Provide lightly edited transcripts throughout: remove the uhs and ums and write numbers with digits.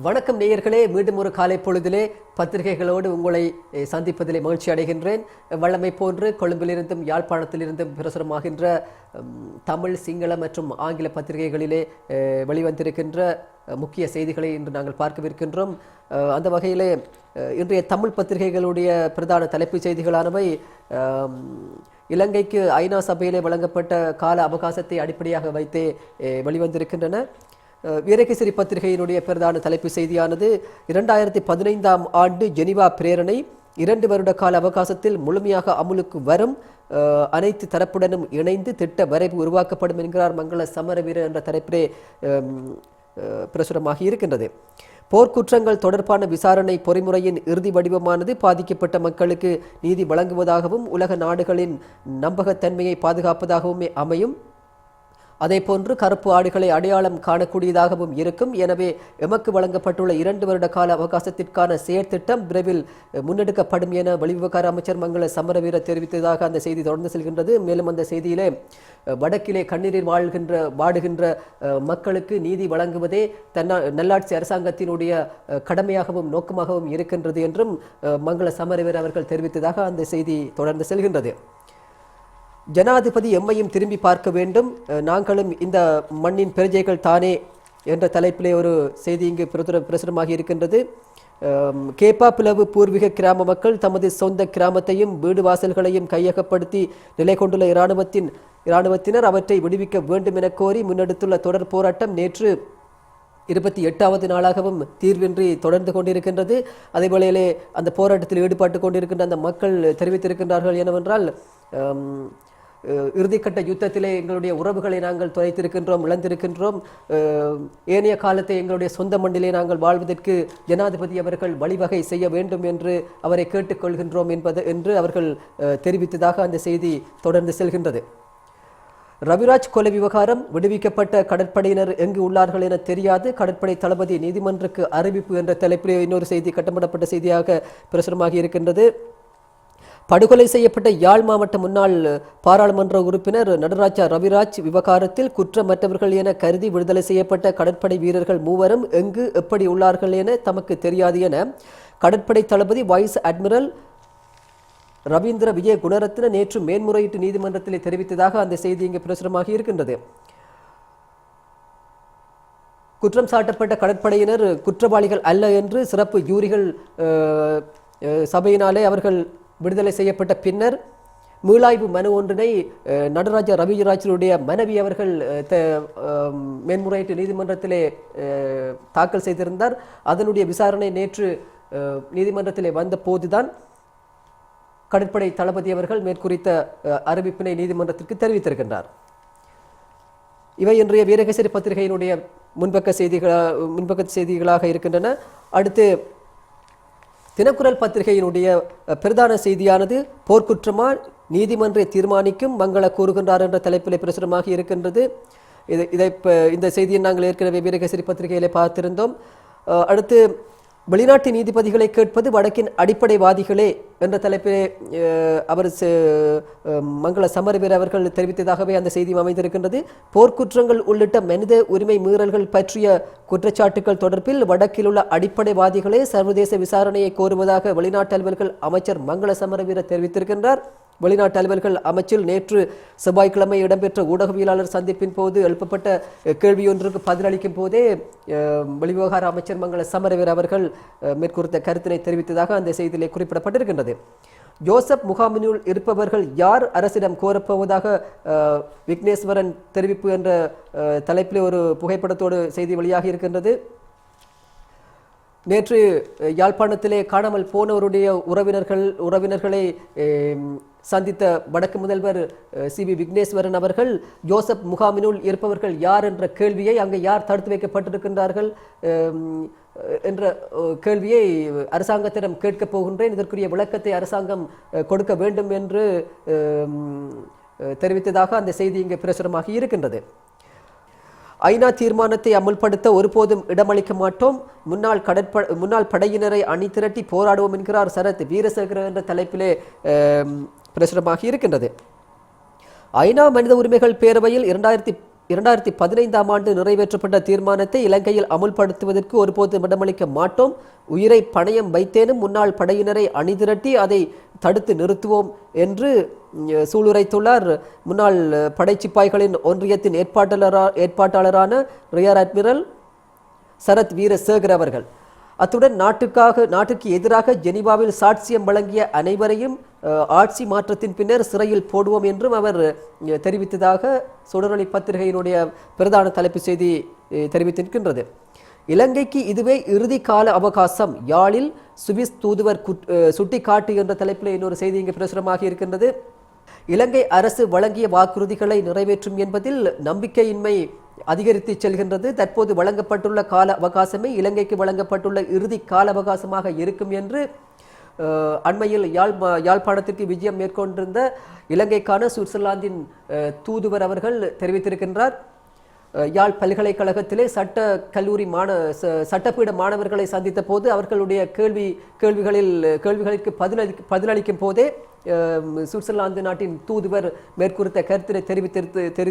வணக்கம் நேயர்களே, மீண்டும் ஒரு காலை பொழுதிலே பத்திரிகைகளோடு உங்களை சந்திப்பதிலே மகிழ்ச்சி அடைகின்றேன். வல்லமை போன்று கொழும்பிலிருந்தும் யாழ்ப்பாணத்திலிருந்தும் பிரசுரமாகின்ற தமிழ், சிங்கள மற்றும் ஆங்கில பத்திரிகைகளிலே வெளிவந்திருக்கின்ற முக்கிய செய்திகளை இன்று நாங்கள் பார்க்கவிருக்கின்றோம். அந்த வகையிலே இன்றைய தமிழ் பத்திரிகைகளுடைய பிரதான தலைப்புச் செய்திகளானவை இலங்கைக்கு ஐநா சபையிலே வழங்கப்பட்ட கால அவகாசத்தை அடிப்படையாக வைத்தே வெளிவந்திருக்கின்றன. வீரகேசரி பத்திரிகையினுடைய பிரதான தலைப்பு செய்தியானது 2015ஆம் ஆண்டு ஜெனீவா பிரேரணை 2 வருட கால அவகாசத்தில் முழுமையாக அமுலுக்கு வரும், அனைத்து தரப்புடனும் இணைந்து திட்ட வரைவு உருவாக்கப்படும் என்கிறார் மங்கள சமரவீர என்ற தலைப்பிலே பிரசுரமாகி இருக்கின்றது. போர்க்குற்றங்கள் தொடர்பான விசாரணை பொறிமுறையின் இறுதி வடிவமானது பாதிக்கப்பட்ட மக்களுக்கு நீதி வழங்குவதாகவும் உலக நாடுகளின் நம்பகத்தன்மையை பாதுகாப்பதாகவும் அமையும். அதேபோன்று கருப்பு ஆடுகளை அடையாளம் காணக்கூடியதாகவும் இருக்கும். எனவே எமக்கு வழங்கப்பட்டுள்ள 2 வருட கால அவகாசத்திற்கான செயற்திட்டம் விரைவில் முன்னெடுக்கப்படும் என வெளிவிவகார அமைச்சர் மங்கள சமரவீர தெரிவித்ததாக அந்த செய்தி தொடர்ந்து செல்கின்றது. மேலும் அந்த செய்தியிலே வடக்கிலே கண்ணீரில் வாடுகின்ற மக்களுக்கு நீதி வழங்குவதே நல்லாட்சி அரசாங்கத்தினுடைய கடமையாகவும் நோக்கமாகவும் இருக்கின்றது என்றும் மங்கள சமரவீர அவர்கள் தெரிவித்ததாக அந்த செய்தி தொடர்ந்து செல்கின்றது. ஜனாதிபதி எம்மையும் திரும்பி பார்க்க வேண்டும், நாங்களும் இந்த மண்ணின் பிரஜைகள் தானே என்ற தலைப்பிலே ஒரு செய்தி இங்கு பிரசுரமாகி இருக்கின்றது. கேப்பா பிளவு பூர்வீக கிராம மக்கள் தமது சொந்த கிராமத்தையும் வீடு வாசல்களையும் கையகப்படுத்தி நிலை கொண்டுள்ள இராணுவத்தினர் அவற்றை விடுவிக்க வேண்டும் என கோரி முன்னெடுத்துள்ள தொடர் போராட்டம் நேற்று 28வது நாளாகவும் தீர்வின்றி தொடர்ந்து கொண்டிருக்கின்றது. அதேவேளையிலே அந்த போராட்டத்தில் ஈடுபட்டு கொண்டிருக்கின்ற அந்த மக்கள் தெரிவித்திருக்கின்றார்கள் என்னவென்றால், இறுதிக்கட்ட யுத்தத்திலே எங்களுடைய உறவுகளை நாங்கள் தொலைத்திருக்கின்றோம், இழந்திருக்கின்றோம். ஏனைய காலத்தை எங்களுடைய சொந்த மண்ணிலே நாங்கள் வாழ்வதற்கு ஜனாதிபதி அவர்கள் வழிவகை செய்ய வேண்டும் என்று அவரை கேட்டுக்கொள்கின்றோம் என்று அவர்கள் தெரிவித்ததாக அந்த செய்தி தொடர்ந்து செல்கின்றது. ரவிராஜ் கொலை விவகாரம், விடுவிக்கப்பட்ட கடற்படையினர் எங்கு உள்ளார்கள் என தெரியாது, கடற்படை தளபதி நீதிமன்றக்கு அறிவிப்பு என்ற தலைப்பிலே இன்னொரு செய்தி கட்டப்படப்பட்ட செய்தியாக பிரசுரமாகி இருக்கின்றது. படுகொலை செய்யப்பட்ட யாழ் மாவட்ட முன்னாள் பாராளுமன்ற உறுப்பினர் நடராஜா ரவிராஜ் விவகாரத்தில் குற்றமற்றவர்கள் என கருதி விடுதலை செய்யப்பட்ட கடற்படை வீரர்கள் 3 எங்கு எப்படி உள்ளார்கள் என தமக்கு தெரியாது என கடற்படை தளபதி வைஸ் அட்மிரல் ரவீந்திர விஜய குணரத்ன நேற்று மேன்முறையீட்டு நீதிமன்றத்தில் தெரிவித்ததாக அந்த செய்தி இங்கு பிரசுரமாகி இருக்கின்றது. குற்றம் சாட்டப்பட்ட கடற்படையினர் குற்றவாளிகள் அல்ல என்று சிறப்பு ஜூரிகள் சபையினாலே அவர்கள் விடுதலை செய்யப்பட்ட பின்னர் மீளாய்வு மனு ஒன்றினை நடராஜா ரவிராஜனுடைய மனைவி அவர்கள் மேன்முறையீட்டு நீதிமன்றத்திலே தாக்கல் செய்திருந்தார். அதனுடைய விசாரணை நேற்று நீதிமன்றத்திலே வந்த போதுதான் கடற்படை தளபதி அவர்கள் மேற்குறித்த அறிவிப்பினை நீதிமன்றத்திற்கு தெரிவித்திருக்கின்றார். இவை இன்றைய வீரகேசரி பத்திரிகையினுடைய முன்பக்க செய்திகளாக இருக்கின்றன. அடுத்து தினக்குரல் பத்திரிகையினுடைய பிரதான செய்தியானது போர்க்குற்றமா நீதிமன்றை தீர்மானிக்கும் மங்கள கூறுகின்றார் என்ற தலைப்பிலே பிரசுரமாகி இருக்கின்றது. இந்த செய்தியை நாங்கள் ஏற்கனவே வீரகேசரி பத்திரிகையிலே பார்த்திருந்தோம். அடுத்து வெளிநாட்டு நீதிபதிகளை கேட்பது வடக்கின் அடிப்படைவாதிகளே என்ற தலைப்பிலே அவர் மங்கள சமரவீர அவர்கள் தெரிவித்ததாகவே அந்த செய்தியும் அமைந்திருக்கின்றது. போர்க்குற்றங்கள் உள்ளிட்ட மனித உரிமை மீறல்கள் பற்றிய குற்றச்சாட்டுகள் தொடர்பில் வடக்கில் உள்ள அடிப்படைவாதிகளே சர்வதேச விசாரணையை கோருவதாக வெளிநாட்டு அலுவல்கள் அமைச்சர் மங்கள சமரவீர தெரிவித்திருக்கின்றார். வெளிநாட்டு அலுவல்கள் அமைச்சில் நேற்று செவ்வாய்க்கிழமை இடம்பெற்ற ஊடகவியலாளர் சந்திப்பின் போது எழுப்பப்பட்ட கேள்வியொன்றுக்கு பதிலளிக்கும் போதே வெளிவிவகார அமைச்சர் மங்கள சமரவீர அவர்கள் மேற்கூறிய கருத்தினை தெரிவித்ததாக அந்த செய்தியிலே குறிப்பிடப்பட்டிருக்கின்றது. ஜோசப் முகாமினுள் இருப்பவர்கள் யார் அரசிடம் கோரப்போவதாக விக்னேஸ்வரன் தெரிவிப்பு என்ற தலைப்பிலே ஒரு புகைப்படத்தோடு செய்தி வெளியாகி இருக்கின்றது. நேற்று யாழ்ப்பாணத்திலே காணாமல் போனவருடைய உறவினர்களை சந்தித்த வடக்கு முதல்வர் சி.வி. விக்னேஸ்வரன் அவர்கள் ஜோசப் முகாமினுள் இருப்பவர்கள் யார் என்ற கேள்வியை, அங்கே யார் தடுத்து வைக்கப்பட்டிருக்கின்றார்கள் என்ற கேள்வியை அரசாங்கத்திடம் கேட்கப் போகின்றேன், இதற்குரிய விளக்கத்தை அரசாங்கம் கொடுக்க வேண்டும் என்று தெரிவித்ததாக அந்த செய்தி இங்கே பிரசுரமாகி இருக்கின்றது. ஐநா தீர்மானத்தை அமுல்படுத்த ஒருபோதும் இடமளிக்க மாட்டோம், முன்னாள் படையினரை அணி திரட்டி போராடுவோம் என்கிறார் சரத் வீரசேகர என்ற தலைப்பிலே பிரசுரமாகி இருக்கின்றது. ஐநா மனித உரிமைகள் பேரவையில் 2015ஆம் ஆண்டு நிறைவேற்றப்பட்ட தீர்மானத்தை இலங்கையில் அமுல்படுத்துவதற்கு ஒருபோதும் இடமளிக்க மாட்டோம். உயிரை பணயம் வைத்தேனும் முன்னாள் படையினரை அணிதிரட்டி அதை தடுத்து நிறுத்துவோம் என்று சூளுரைத்துள்ளார் முன்னாள் படைச்சிப்பாய்களின் ஒன்றியத்தின் ஏற்பாட்டாளரான ரியர் அட்மிரல் சரத் வீரசேகர் அவர்கள். அத்துடன் நாட்டுக்கு எதிராக ஜெனீவாவில் சாட்சியம் வழங்கிய அனைவரையும் ஆட்சி மாற்றத்தின் பின்னர் சிறையில் போடுவோம் என்றும் அவர் தெரிவித்ததாக சுடரொளி பத்திரிகையினுடைய பிரதான தலைப்பு செய்தி தெரிவித்திருக்கின்றது. இலங்கைக்கு இதுவே இறுதி கால அவகாசம், யாழில் சுவிஸ் தூதுவர் சுட்டிக்காட்டு என்ற தலைப்பில் இன்னொரு செய்தி இங்கு பிரசுரமாகி இருக்கின்றது. இலங்கை அரசு வழங்கிய வாக்குறுதிகளை நிறைவேற்றும் என்பதில் நம்பிக்கையின்மை அதிகரித்து செல்கின்றது. தற்போது வழங்கப்பட்டுள்ள கால அவகாசமே இலங்கைக்கு வழங்கப்பட்டுள்ள இறுதி கால அவகாசமாக இருக்கும் என்று அண்மையில் யாழ்ப்பாணத்திற்கு விஜயம் மேற்கொண்டிருந்த இலங்கைக்கான சுவிட்சர்லாந்தின் தூதுவர் அவர்கள் தெரிவித்திருக்கின்றார். யாழ் பல்கலைக்கழகத்திலே சட்டப்பீட மாணவர்களை சந்தித்த போது அவர்களுடைய கேள்விகளுக்கு பதிலளிக்கும் போதே சுவிட்சர்லாந்து நாட்டின் தூதுவர் மேற்குறித்த கருத்தினை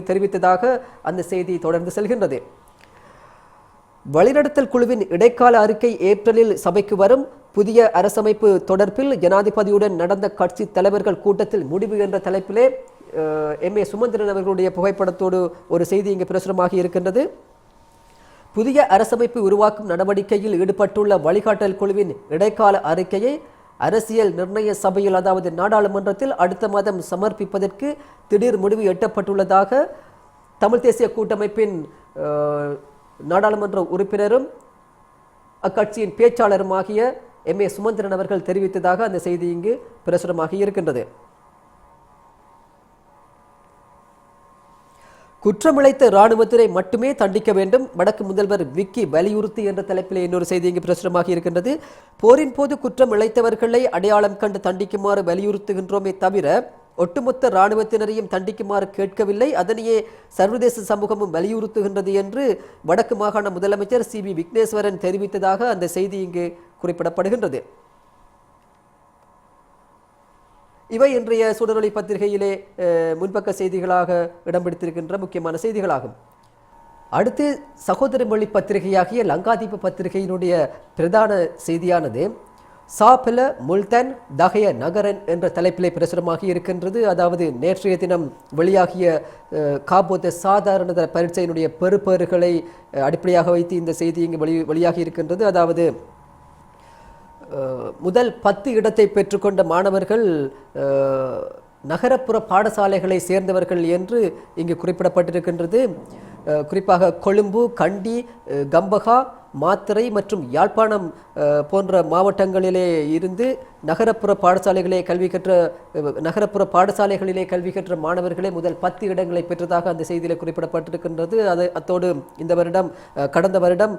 தெரிவித்ததாக அந்த செய்தி தொடர்ந்து செல்கின்றது. வழிநடத்தல் குழுவின் இடைக்கால அறிக்கை ஏப்ரலில் சபைக்கு வரும். புதிய அரசமைப்பு தொடர்பில் ஜனாதிபதியுடன் நடந்த கட்சி தலைவர்கள் கூட்டத்தில் முடிவு என்ற தலைப்பிலே MA சுமந்திரன் அவர்களுடைய புகைப்படத்தோடு ஒரு செய்தி இங்கு பிரசுரமாகி இருக்கின்றது. புதிய அரசமைப்பு உருவாக்கும் நடவடிக்கையில் ஈடுபட்டுள்ள வழிகாட்டல் குழுவின் இடைக்கால அறிக்கையை அரசியல் நிர்ணய சபையில், அதாவது நாடாளுமன்றத்தில் அடுத்த மாதம் சமர்ப்பிப்பதற்கு திடீர் முடிவு எட்டப்பட்டுள்ளதாக தமிழ் தேசிய கூட்டமைப்பின் நாடாளுமன்ற உறுப்பினரும் அக்கட்சியின் பேச்சாளருமாகிய MA சுமந்திரன் அவர்கள் தெரிவித்ததாக அந்த செய்தி இங்கு பிரசுரமாகி இருக்கின்றது. குற்றமிழைத்த இராணுவத்தினை மட்டுமே தண்டிக்க வேண்டும், வடக்கு முதல்வர் விக்கி வலியுறுத்தி என்ற தலைப்பிலே இன்னொரு செய்தி இங்கு பிரசுரமாகி இருக்கின்றது. போரின் போது குற்றம் இழைத்தவர்களை அடையாளம் கண்டு தண்டிக்குமாறு வலியுறுத்துகின்றோமே தவிர ஒட்டுமொத்த இராணுவத்தினரையும் தண்டிக்குமாறு கேட்கவில்லை, அதனையே சர்வதேச சமூகமும் வலியுறுத்துகின்றது என்று வடக்கு மாகாண முதலமைச்சர் CB விக்னேஸ்வரன் தெரிவித்ததாக அந்த செய்தி இங்கு குறிப்பிடப்படுகின்றது. இவை இன்றைய சுடரொளி பத்திரிகையிலே முன்பக்க செய்திகளாக இடம் பிடித்திருக்கின்ற முக்கியமான செய்திகளாகும். அடுத்து சகோதர மொழி பத்திரிகையாகிய லங்காதீப பத்திரிகையினுடைய பிரதான செய்தியானது சாபல முல்தன் தகய நகரன் என்ற தலைப்பிலே பிரசுரமாகி இருக்கின்றது. அதாவது நேற்றைய தினம் வெளியாகிய காபோத சாதாரண பரீட்சையினுடைய பெறுபேறுகளை அடிப்படையாக வைத்து இந்த செய்தி இங்கு வெளியாகி இருக்கின்றது. அதாவது முதல் 10 இடத்தை பெற்றுக்கொண்ட மாணவர்கள் நகரப்புற பாடசாலைகளை சேர்ந்தவர்கள் என்று இங்கு குறிப்பிடப்பட்டிருக்கின்றது. குறிப்பாக கொழும்பு, கண்டி, கம்பகா, மாத்தறை மற்றும் யாழ்ப்பாணம் போன்ற மாவட்டங்களிலே இருந்து நகரப்புற பாடசாலைகளிலே கல்வி கற்ற மாணவர்களே முதல் 10 இடங்களை பெற்றதாக அந்த செய்தியில் குறிப்பிடப்பட்டிருக்கின்றது. அத்தோடு இந்த வருடம் கடந்த வருடம்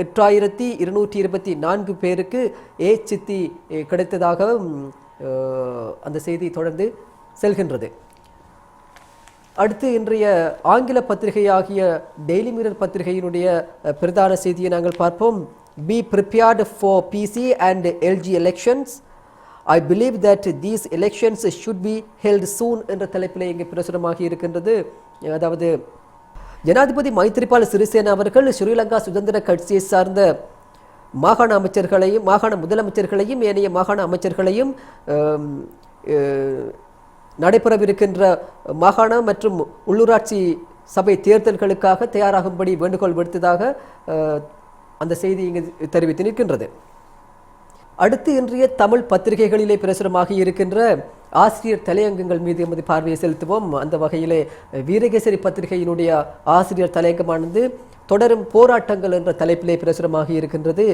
8224 பேருக்கு சித்தி கிடைத்ததாக அந்த செய்தி தொடர்ந்து செல்கின்றது. அடுத்து இன்றைய ஆங்கில பத்திரிகையாகிய டெய்லி மிரர் பத்திரிகையினுடைய பிரதான செய்தியை நாங்கள் பார்ப்போம். Be prepared for PC and LG elections. I believe that these elections should be held soon என்ற தலைப்பிலே இங்கு பிரசுரமாகி இருக்கின்றது. அதாவது ஜனாதிபதி மைத்ரிபால சிறிசேன அவர்கள் ஸ்ரீலங்கா சுதந்திர கட்சியை சார்ந்த மாகாண முதலமைச்சர்களையும் ஏனைய மாகாண அமைச்சர்களையும் நடைபெறவிருக்கின்ற மாகாண மற்றும் உள்ளூராட்சி சபை தேர்தல்களுக்காக தயாராகும்படி வேண்டுகோள் விடுத்ததாக அந்த செய்தி இங்கு தெரிவித்து நிற்கின்றது. அடுத்து இன்றைய தமிழ் பத்திரிகைகளிலே பிரசுரமாகி இருக்கின்ற ஆசிரியர் தலையங்கங்கள் மீது எமது பார்வையை செலுத்துவோம். அந்த வகையிலே வீரகேசரி பத்திரிகையினுடைய ஆசிரியர் தலையங்கமானது தொடரும் போராட்டங்கள் என்ற தலைப்பிலே பிரசுரமாகி இருக்கின்றது.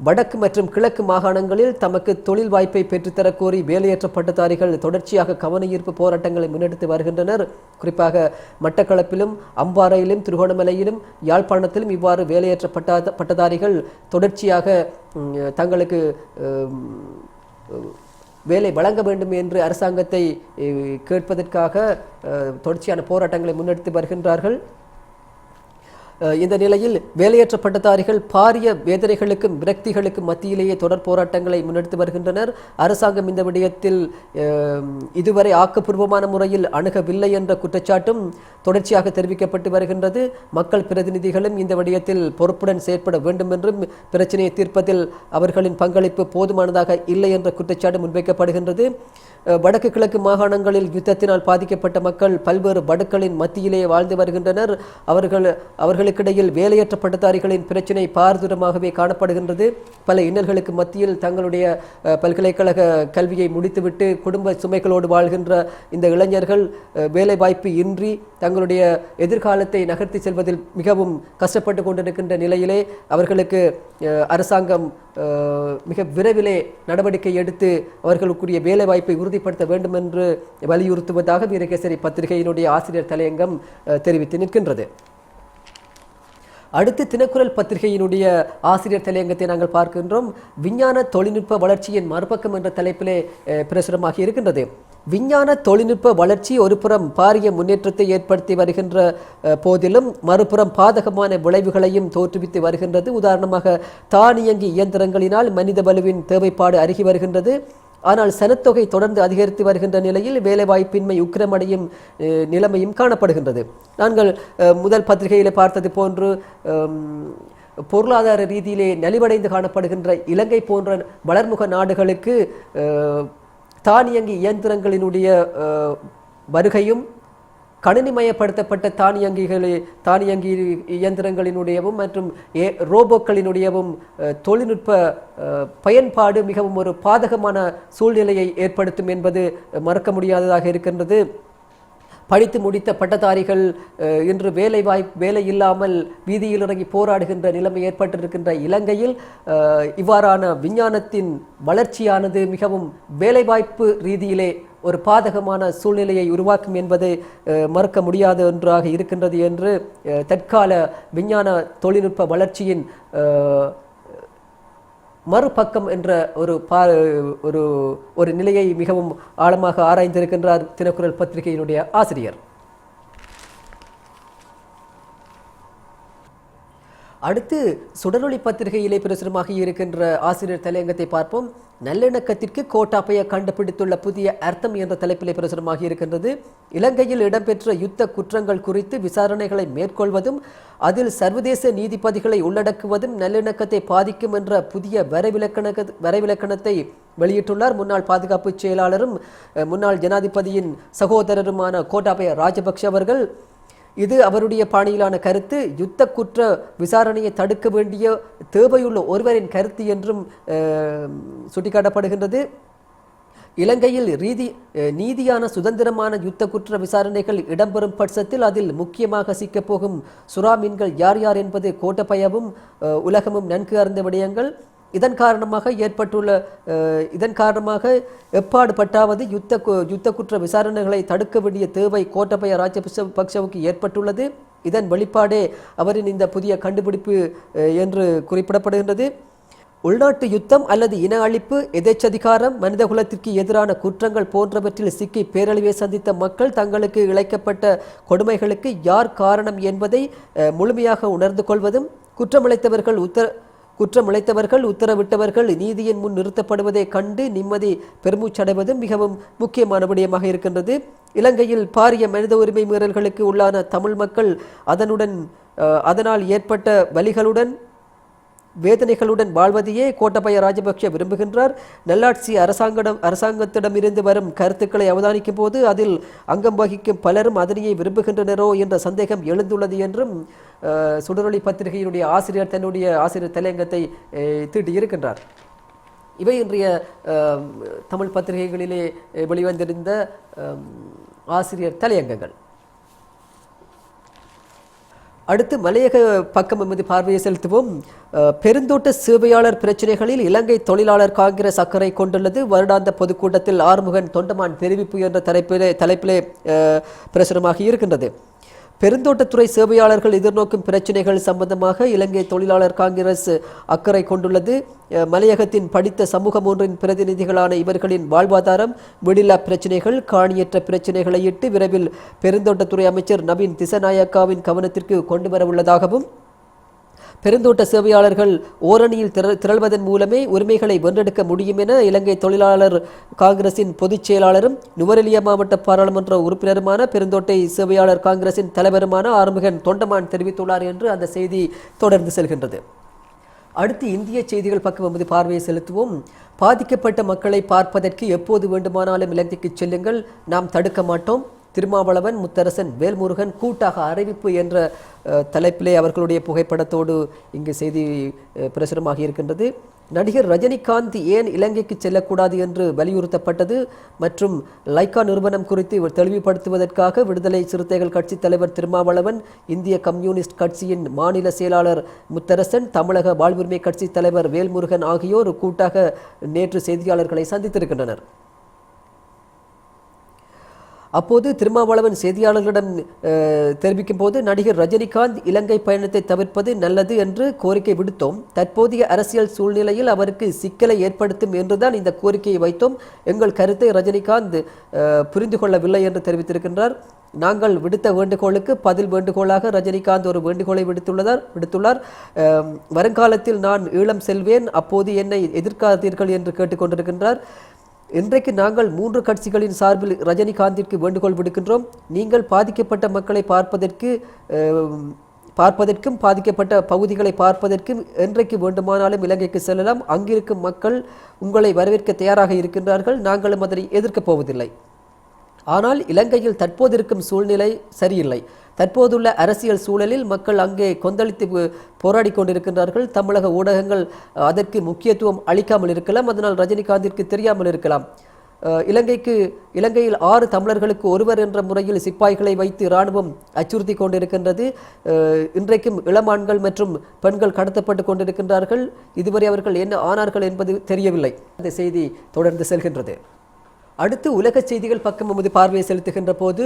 வடக்கு மற்றும் கிழக்கு மாகாணங்களில் தமக்கு தொழில் வாய்ப்பை பெற்றுத்தரக் கோரி வேலையற்ற பட்டதாரிகள் தொடர்ச்சியாக கவன ஈர்ப்பு போராட்டங்களை முன்னெடுத்து வருகின்றனர். குறிப்பாக மட்டக்களப்பிலும் அம்பாறையிலும் திருகோணமலையிலும் யாழ்ப்பாணத்திலும் இவ்வாறு வேலையற்ற பட்டதாரிகள் தொடர்ச்சியாக தங்களுக்கு வேலை வழங்க வேண்டும் என்று அரசாங்கத்தை கேட்பதற்காக தொடர்ச்சியான போராட்டங்களை முன்னெடுத்து வருகின்றார்கள். இந்த நிலையில் வேலையற்ற பட்டதாரிகள் பாரிய வேதனைகளுக்கும் விரக்திகளுக்கும் மத்தியிலேயே தொடர் போராட்டங்களை முன்னெடுத்து வருகின்றனர். அரசாங்கம் இந்த விடயத்தில் இதுவரை ஆக்கப்பூர்வமான முறையில் அணுகவில்லை என்ற குற்றச்சாட்டும் தொடர்ச்சியாக தெரிவிக்கப்பட்டு வருகின்றது. மக்கள் பிரதிநிதிகளும் இந்த விடயத்தில் பொறுப்புடன் செயற்பட வேண்டும் என்றும் பிரச்சனையை தீர்ப்பதில் அவர்களின் பங்களிப்பு போதுமானதாக இல்லை என்ற குற்றச்சாட்டு முன்வைக்கப்படுகின்றது. வடக்கு கிழக்கு மாகாணங்களில் யுத்தத்தினால் பாதிக்கப்பட்ட மக்கள் பல்வேறு வடுக்களின் மத்தியிலேயே வாழ்ந்து வருகின்றனர். அவர்களுக்கிடையில் வேலையற்ற பட்டதாரிகளின் பிரச்சினை பாரதூரமாகவே காணப்படுகின்றது. பல இன்னல்களுக்கு மத்தியில் தங்களுடைய பல்கலைக்கழக கல்வியை முடித்துவிட்டு குடும்ப சுமைகளோடு வாழ்கின்ற இந்த இளைஞர்கள் வேலைவாய்ப்பு இன்றி தங்களுடைய எதிர்காலத்தை நகர்த்தி செல்வதில் மிகவும் கஷ்டப்பட்டு கொண்டிருக்கின்ற நிலையிலே அவர்களுக்கு அரசாங்கம் மிக விரைவிலே நடவடிக்கை எடுத்து அவர்களுக்குரிய வேலைவாய்ப்பை உறுதிப்படுத்த வேண்டும் என்று வலியுறுத்துவதாக வீரகேசரி பத்திரிகையினுடைய ஆசிரியர் தலையங்கம் தெரிவித்து நிற்கின்றது. அடுத்து தினக்குரல் பத்திரிகையினுடைய ஆசிரியர் தலையங்கத்தை நாங்கள் பார்க்கின்றோம். விஞ்ஞான தொழில்நுட்ப வளர்ச்சியின் மறுபக்கம் என்ற தலைப்பிலே பிரசுரமாகி இருக்கின்றது. விஞ்ஞான தொழில்நுட்ப வளர்ச்சி ஒருபுறம் பாரிய முன்னேற்றத்தை ஏற்படுத்தி வருகின்ற போதிலும் மறுபுறம் பாதகமான விளைவுகளையும் தோற்றுவித்து வருகின்றது. உதாரணமாக தானியங்கி இயந்திரங்களினால் மனித வலுவின் தேவைப்பாடு அருகி வருகின்றது. ஆனால் சனத்தொகை தொடர்ந்து அதிகரித்து வருகின்ற நிலையில் வேலைவாய்ப்பின்மை உக்கிரமடையும் நிலைமையும் காணப்படுகின்றது. நாங்கள் முதல் பத்திரிகையில் பார்த்தது போன்று பொருளாதார ரீதியிலே நலிவடைந்து காணப்படுகின்ற இலங்கை போன்ற வளர்முக நாடுகளுக்கு தானியங்கி இயந்திரங்களினுடைய வருகையும் கணினிமயப்படுத்தப்பட்ட தானியங்கி இயந்திரங்களினுடையவும் மற்றும் ரோபோக்களினுடையவும் தொழில்நுட்ப பயன்பாடு மிகவும் ஒரு பாதகமான சூழ்நிலையை ஏற்படுத்தும் என்பது மறக்க முடியாததாக இருக்கின்றது. படித்து முடித்த பட்டதாரிகள் இன்று வேலை இல்லாமல் வீதியில் இறங்கி போராடுகின்ற நிலைமை ஏற்பட்டிருக்கின்ற இலங்கையில் இவ்வாறான விஞ்ஞானத்தின் வளர்ச்சியானது மிகவும் வேலைவாய்ப்பு ரீதியிலே ஒரு பாதகமான சூழ்நிலையை உருவாக்கும் என்பதை மறக்க முடியாத ஒன்றாக இருக்கின்றது என்று தற்கால விஞ்ஞான தொழில்நுட்ப வளர்ச்சியின் மறுபக்கம் என்ற ஒரு நிலையை மிகவும் ஆழமாக ஆராய்ந்திருக்கின்றார் தினக்குரல் பத்திரிகையினுடைய ஆசிரியர். அடுத்து சுடரொளி பத்திரிகையிலே பிரசுரமாக இருக்கின்ற ஆசிரியர் தலையங்கத்தை பார்ப்போம். நல்லிணக்கத்திற்கு கோட்டாபய கண்டுபிடித்துள்ள புதிய அர்த்தம் என்ற தலைப்பிலே பிரசுரமாக இருக்கின்றது. இலங்கையில் இடம்பெற்ற யுத்த குற்றங்கள் குறித்து விசாரணைகளை மேற்கொள்வதும் அதில் சர்வதேச நீதிபதிகளை உள்ளடக்குவதும் நல்லிணக்கத்தை பாதிக்கும் என்ற புதிய வரைவிலக்கணத்தை வெளியிட்டுள்ளார் முன்னாள் பாதுகாப்பு செயலாளரும் முன்னாள் ஜனாதிபதியின் சகோதரருமான கோட்டாபய ராஜபக்ஷ அவர்கள். இது அவருடைய பாணியிலான கருத்து. யுத்த குற்ற விசாரணையை தடுக்க வேண்டிய தேவையுள்ள ஒருவரின் கருத்து என்றும் சுட்டிக்காட்டப்படுகின்றது. இலங்கையில் நீதியான சுதந்திரமான யுத்த குற்ற விசாரணைகள் இடம்பெறும் பட்சத்தில் அதில் முக்கியமாக சிக்கப்போகும் சுறா மீன்கள் யார் யார் என்பது கோட்டபயவும் உலகமும் நன்கு அறிந்த விடயங்கள். இதன் காரணமாக எப்பாடுபட்டாவது யுத்த குற்ற விசாரணைகளை தடுக்க வேண்டிய தேவை கோட்டபய ராஜபக்ஷவுக்கு ஏற்பட்டுள்ளது. இதன் வெளிப்பாடே அவரின் இந்த புதிய கண்டுபிடிப்பு என்று குறிப்பிடப்படுகின்றது. உள்நாட்டு யுத்தம் அல்லது இன அழிப்பு, எதேச்சதிகாரம், மனிதகுலத்திற்கு எதிரான குற்றங்கள் போன்றவற்றில் சிக்கி பேரழிவை சந்தித்த மக்கள் தங்களுக்கு இழைக்கப்பட்ட கொடுமைகளுக்கு யார் காரணம் என்பதை முழுமையாக உணர்ந்து கொள்வதும் குற்றமிழைத்தவர்கள் உத்தரவிட்டவர்கள் நீதியின் முன் நிறுத்தப்படுவதை கண்டு நிம்மதி பெருமூச்சடைவதும் மிகவும் முக்கியமான விடயமாக இருக்கின்றது. இலங்கையில் பாரிய மனித உரிமை மீறல்களுக்கு உள்ளான தமிழ் மக்கள் அதனால் ஏற்பட்ட வலிகளுடன் வேதனைகளுடன் வாழ்வதையே கோட்டபய ராஜபக்ஷ விரும்புகின்றார். நல்லாட்சி அரசாங்கத்திடமிருந்து வரும் கருத்துக்களை அவதானிக்கும் போது அதில் அங்கம் வகிக்கும் பலரும் அதனையே விரும்புகின்றனரோ என்ற சந்தேகம் எழுந்துள்ளது என்றும் சுடரொளி பத்திரிகையினுடைய ஆசிரியர் தன்னுடைய ஆசிரியர் தலையங்கத்தை தீட்டியிருக்கின்றார். இவை இன்றைய தமிழ் பத்திரிகைகளிலே வெளிவந்திருந்த ஆசிரியர் தலையங்கங்கள். அடுத்து மலையக பக்கம் எமது பார்வையை செலுத்துவோம். பெருந்தோட்ட சேவையாளர் பிரச்சினைகளில் இலங்கை தொழிலாளர் காங்கிரஸ் அக்கறை கொண்டுள்ளது. வருடாந்த பொதுக்கூட்டத்தில் ஆறுமுகன் தொண்டமான் தெரிவிப்பு என்ற தலைப்பிலே பிரசுரமாகி இருக்கின்றது. பெருந்தோட்டத்துறை சேவையாளர்கள் எதிர்நோக்கும் பிரச்சினைகள் சம்பந்தமாக இலங்கை தொழிலாளர் காங்கிரஸ் அக்கறை கொண்டுள்ளது. மலையகத்தின் படித்த சமூகம் ஒன்றின் பிரதிநிதிகளான இவர்களின் வாழ்வாதாரம், வீடில்லா பிரச்சினைகள், காணியற்ற பிரச்சினைகளை இட்டு விரைவில் பெருந்தோட்டத்துறை அமைச்சர் நவீன் திசநாயக்காவின் கவனத்திற்கு கொண்டு வரவுள்ளதாகவும், பெருந்தோட்ட சேவையாளர்கள் ஓரணியில் திரள்வதன் மூலமே உரிமைகளை வென்றெடுக்க முடியும் என இலங்கை தொழிலாளர் காங்கிரசின் பொதுச் செயலாளரும் நுவரெலியா மாவட்ட பாராளுமன்ற உறுப்பினருமான பெருந்தோட்டை சேவையாளர் காங்கிரசின் தலைவருமான ஆறுமுகன் தொண்டமான் தெரிவித்துள்ளார் என்று அந்த செய்தி தொடர்ந்து செல்கின்றது. அடுத்து இந்திய செய்திகள் பக்கம் பார்வையை செலுத்துவோம். பாதிக்கப்பட்ட மக்களை பார்ப்பதற்கு எப்போது வேண்டுமானாலும் இலங்கைக்கு செல்லுங்கள், நாம் தடுக்க மாட்டோம். திருமாவளவன், முத்தரசன், வேல்முருகன் கூட்டாக அறிவிப்பு என்ற தலைப்பிலே அவர்களுடைய புகைப்படத்தோடு இங்கு செய்தி பிரசுரமாக இருக்கின்றது. நடிகர் ரஜினிகாந்த் ஏன் இலங்கைக்கு செல்லக்கூடாது என்று வலியுறுத்தப்பட்டது மற்றும் லைக்கா நிறுவனம் குறித்து தெளிவுபடுத்துவதற்காக விடுதலை சிறுத்தைகள் கட்சி தலைவர் திருமாவளவன், இந்திய கம்யூனிஸ்ட் கட்சியின் மாநில செயலாளர் முத்தரசன், தமிழக வாழ்வுரிமை கட்சி தலைவர் வேல்முருகன் ஆகியோர் கூட்டாக நேற்று செய்தியாளர்களை சந்தித்திருக்கின்றனர். அப்போது திருமாவளவன் செய்தியாளர்களிடம் தெரிவிக்கும் போது, நடிகர் ரஜினிகாந்த் இலங்கை பயணத்தை தவிர்ப்பது நல்லது என்று கோரிக்கை விடுத்தோம். தற்போதைய அரசியல் சூழ்நிலையில் அவருக்கு சிக்கலை ஏற்படுத்தும் என்றுதான் இந்த கோரிக்கையை வைத்தோம். எங்கள் கருத்தை ரஜினிகாந்த் புரிந்து கொள்ளவில்லை என்று தெரிவித்திருக்கின்றார். நாங்கள் விடுத்த வேண்டுகோளுக்கு பதில் வேண்டுகோளாக ரஜினிகாந்த் ஒரு வேண்டுகோளை விடுத்துள்ளார். வருங்காலத்தில் நான் ஈழம் செல்வேன், அப்போது என்னை எதிர்க்காதீர்கள் என்று கேட்டுக்கொண்டிருக்கின்றார். இன்றைக்கு நாங்கள் 3 கட்சிகளின் சார்பில் ரஜினிகாந்திற்கு வேண்டுகோள் விடுக்கின்றோம். நீங்கள் பாதிக்கப்பட்ட மக்களை பார்ப்பதற்கும் பாதிக்கப்பட்ட பகுதிகளை பார்ப்பதற்கும் என்றைக்கு வேண்டுமானாலும் இலங்கைக்கு செல்லலாம். அங்கிருக்கும் மக்கள் உங்களை வரவேற்க தயாராக இருக்கின்றார்கள். நாங்களும் அதனை எதிர்க்கப் போவதில்லை. ஆனால் இலங்கையில் தற்போது இருக்கும் சூழ்நிலை சரியில்லை. தற்போதுள்ள அரசியல் சூழலில் மக்கள் அங்கே கொந்தளித்து போராடி கொண்டிருக்கின்றார்கள். தமிழக ஊடகங்கள் அதற்கு முக்கியத்துவம் அளிக்காமல் இருக்கலாம். அதனால் ரஜினிகாந்திற்கு தெரியாமல் இருக்கலாம். இலங்கையில் 6 தமிழர்களுக்கு ஒருவர் என்ற முறையில் சிப்பாய்களை வைத்து இராணுவம் அச்சுறுத்தி கொண்டிருக்கின்றது. இன்றைக்கும் இளமான்கள் மற்றும் பெண்கள் கடத்தப்பட்டு கொண்டிருக்கின்றார்கள். இதுவரை அவர்கள் என்ன ஆனார்கள் என்பது தெரியவில்லை. அந்த செய்தி தொடர்ந்து செல்கின்றது. அடுத்து உலக செய்திகள் பக்கம் பார்வையை செலுத்துகின்ற போது,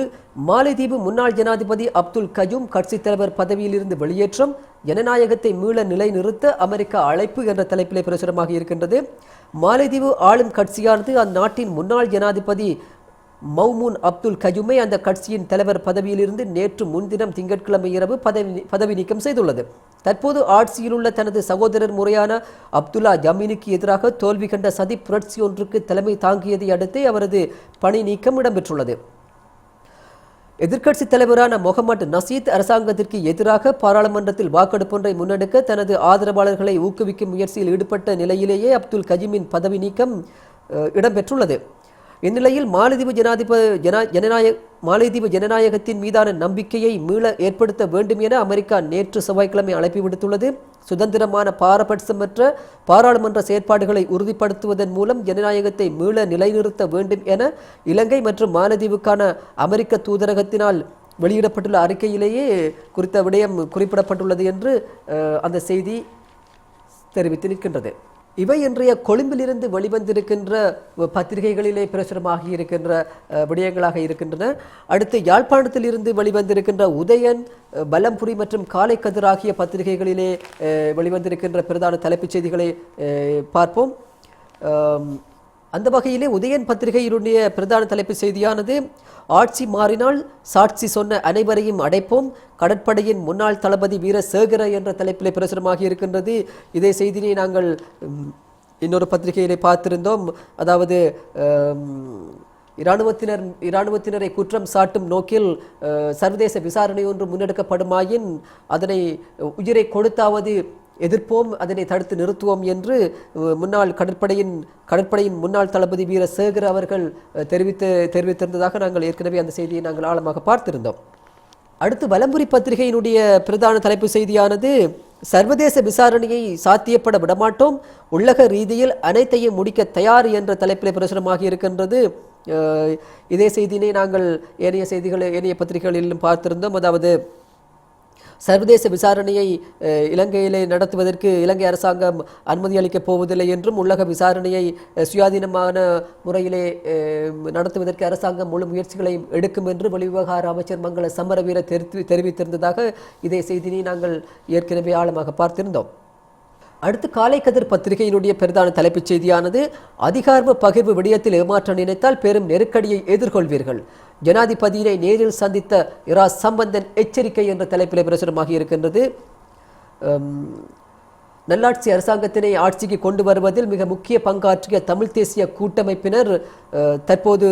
மாலைதீவு முன்னாள் ஜனாதிபதி அப்துல் கயூம் கட்சித் தலைவர் பதவியிலிருந்து வெளியேற்றம், ஜனநாயகத்தை மீள நிலைநிறுத்த அமெரிக்கா அழைப்பு என்ற தலைப்பிலே பிரசுரமாக இருக்கின்றது. மாலைதீவு ஆளும் கட்சியானது அந்நாட்டின் முன்னாள் ஜனாதிபதி மௌமூன் அப்துல் கயூமை அந்த கட்சியின் தலைவர் பதவியிலிருந்து நேற்று முன்தினம் திங்கட்கிழமை இரவு பதவி நீக்கம் செய்துள்ளது. தற்போது ஆட்சியில் உள்ள தனது சகோதரர் முறையான அப்துல்லா ஜமீனுக்கு எதிராக தோல்வி கண்ட சதி புரட்சி ஒன்றுக்கு தலைமை தாங்கியதை அடுத்தே அவரது பணி நீக்கம் இடம்பெற்றுள்ளது. எதிர்க்கட்சித் தலைவரான முகமது நசீத் அரசாங்கத்திற்கு எதிராக பாராளுமன்றத்தில் வாக்கெடுப்பு ஒன்றை முன்னெடுக்க தனது ஆதரவாளர்களை ஊக்குவிக்கும் முயற்சியில் ஈடுபட்ட நிலையிலேயே அப்துல் கயூமின் பதவி நீக்கம் இடம்பெற்றுள்ளது. இந்நிலையில் மாலைதீவு ஜனநாயகத்தின் மீதான நம்பிக்கையை மீள ஏற்படுத்த வேண்டும் என அமெரிக்கா நேற்று செவ்வாய்க்கிழமை அழைப்பு விடுத்துள்ளது. சுதந்திரமான பாரபட்சமற்ற பாராளுமன்ற செயற்பாடுகளை உறுதிப்படுத்துவதன் மூலம் ஜனநாயகத்தை மீள நிலைநிறுத்த வேண்டும் என இலங்கை மற்றும் மாலத்தீவுக்கான அமெரிக்க தூதரகத்தினால் வெளியிடப்பட்டுள்ள அறிக்கையிலேயே குறித்த விடயம் குறிப்பிடப்பட்டுள்ளது என்று அந்த செய்தி தெரிவித்து நிற்கின்றது. இவை இன்றைய கொழும்பிலிருந்து வெளிவந்திருக்கின்ற பத்திரிகைகளிலே பிரசுரமாகி இருக்கின்ற விடயங்களாக இருக்கின்றன. அடுத்து யாழ்ப்பாணத்தில் இருந்து வெளிவந்திருக்கின்ற உதயன், பலம்புரி மற்றும் காலை கதிர் ஆகிய பத்திரிகைகளிலே வெளிவந்திருக்கின்ற பிரதான தலைப்புச் செய்திகளை பார்ப்போம். அந்த வகையிலே உதயன் பத்திரிகையினுடைய பிரதான தலைப்பு செய்தியானது, ஆட்சி மாறினால் சாட்சி சொன்ன அனைவரையும் அடைப்போம், கடற்படையின் முன்னாள் தளபதி வீரசேகர என்ற தலைப்பிலே பிரசுரமாகி இருக்கின்றது. இதே செய்தியை நாங்கள் இன்னொரு பத்திரிகையிலே பார்த்திருந்தோம். அதாவது இராணுவத்தினரை குற்றம் சாட்டும் நோக்கில் சர்வதேச விசாரணை ஒன்று முன்னெடுக்கப்படுமாயின் அதனை உயிரை கொடுத்தாவது எதிர்ப்போம், அதனை தடுத்து நிறுத்துவோம் என்று முன்னாள் கடற்படையின் முன்னாள் தளபதி வீரசேகர் அவர்கள் தெரிவித்திருந்ததாக நாங்கள் ஏற்கனவே அந்த செய்தியை நாங்கள் ஆழமாக பார்த்திருந்தோம். அடுத்து வலம்புரி பத்திரிகையினுடைய பிரதான தலைப்பு செய்தியானது, சர்வதேச விசாரணையை சாத்தியப்பட விடமாட்டோம், உள்ளக ரீதியில் அனைத்தையும் முடிக்க தயார் என்ற தலைப்பில் பிரசுரமாகி இருக்கின்றது. இதே செய்தியினை நாங்கள் ஏனைய பத்திரிகைகளிலும் பார்த்திருந்தோம். அதாவது சர்வதேச விசாரணையை இலங்கையிலே நடத்துவதற்கு இலங்கை அரசாங்கம் அனுமதி அளிக்கப் போவதில்லை என்றும் உலக விசாரணையை சுயாதீனமான முறையிலே நடத்துவதற்கு அரசாங்கம் முழு முயற்சிகளையும் எடுக்கும் என்று வெளிவிவகார அமைச்சர் மங்கள சமரவீர தெரிவித்திருந்ததாக இதே செய்தியை நாங்கள் ஏற்கனவே ஆழமாக பார்த்திருந்தோம். அடுத்து காலை கதிர் பத்திரிகையினுடைய பிரதான தலைப்புச் செய்தியானது அதிகார பகிர்வு விடயத்தில் ஏமாற்ற நினைத்தால் பெரும் நெருக்கடியை எதிர்கொள்வீர்கள், ஜனாதிபதியினை நேரில் சந்தித்த இரா சம்பந்தன் எச்சரிக்கை என்ற தலைப்பில் பிரசுரமாகி இருக்கின்றது. நல்லாட்சி அரசாங்கத்தினை ஆட்சிக்கு கொண்டு வருவதில் மிக முக்கிய பங்காற்றிய தமிழ் தேசிய கூட்டமைப்பினர் தற்போது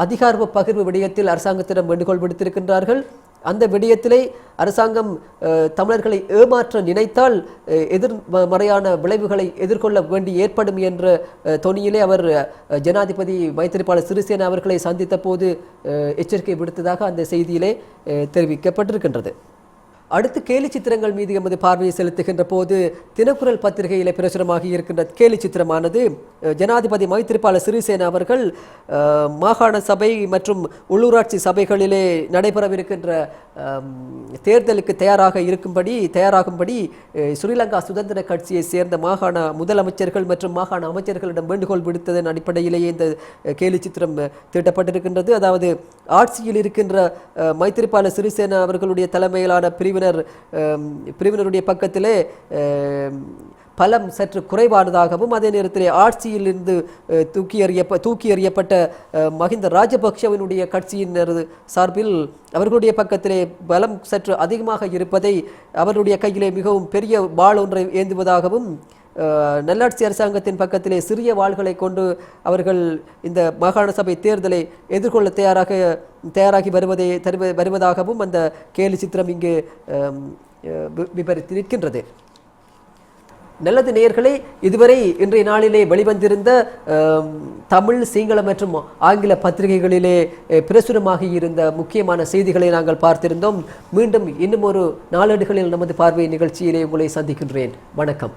அதிகார பகிர்வு விடயத்தில் அரசாங்கத்திடம் வேண்டுகோள் விடுத்திருக்கின்றார்கள். அந்த விடயத்திலே அரசாங்கம் தமிழர்களை ஏமாற்ற நினைத்தால் எதிர்மறையான விளைவுகளை எதிர்கொள்ள வேண்டி ஏற்படும் என்ற தொனியிலே அவர் ஜனாதிபதி மைத்திரிபால சிறிசேன அவர்களை சந்தித்த போது எச்சரிக்கை விடுத்ததாக அந்த செய்தியிலே தெரிவிக்கப்பட்டிருக்கின்றது. அடுத்து கேலி சித்திரங்கள் மீது எமது பார்வையை செலுத்துகின்ற போது தினக்குரல் பத்திரிகையில் பிரசுரமாகி இருக்கின்ற கேலி சித்திரமானது ஜனாதிபதி மைத்திரிபால சிறிசேன அவர்கள் மாகாண சபை மற்றும் உள்ளூராட்சி சபைகளிலே நடைபெறவிருக்கின்ற தேர்தலுக்கு தயாராகும்படி ஸ்ரீலங்கா சுதந்திர கட்சியை சேர்ந்த மாகாண முதலமைச்சர்கள் மற்றும் மாகாண அமைச்சர்களிடம் வேண்டுகோள் விடுத்ததன் அடிப்படையிலேயே இந்த கேலி சித்திரம் தீட்டப்பட்டிருக்கின்றது. அதாவது ஆட்சியில் இருக்கின்ற மைத்திரிபால சிறிசேன அவர்களுடைய தலைமையிலான பிரிவினருடைய பக்கத்திலே பலம் சற்று குறைவானதாகவும் அதே நேரத்தில் ஆட்சியிலிருந்து தூக்கி எறியப்பட்ட மஹிந்த ராஜபக்ஷவினுடைய கட்சியினர் சார்பில் அவர்களுடைய பக்கத்திலே பலம் சற்று அதிகமாக இருப்பதை அவருடைய கையிலே மிகவும் பெரிய வாள் ஒன்றை ஏந்துவதாகவும் நல்லாட்சி அரசாங்கத்தின் பக்கத்திலே சிறிய வாள்களை கொண்டு அவர்கள் இந்த மாகாண சபை தேர்தலை எதிர்கொள்ள தயாராகி வருவதாகவும் அந்த கேலி சித்திரம் இங்கு விபரித்து நிற்கின்றது. நல்லது நேயர்களே, இதுவரை இன்றைய நாளிலே வெளிவந்திருந்த தமிழ், சிங்கள மற்றும் ஆங்கில பத்திரிகைகளிலே பிரசுரமாகி இருந்த முக்கியமான செய்திகளை நாங்கள் பார்த்திருந்தோம். மீண்டும் இன்னும் ஒரு நாளேடுகளில் நமது பார்வை நிகழ்ச்சியிலே உங்களை சந்திக்கின்றேன். வணக்கம்.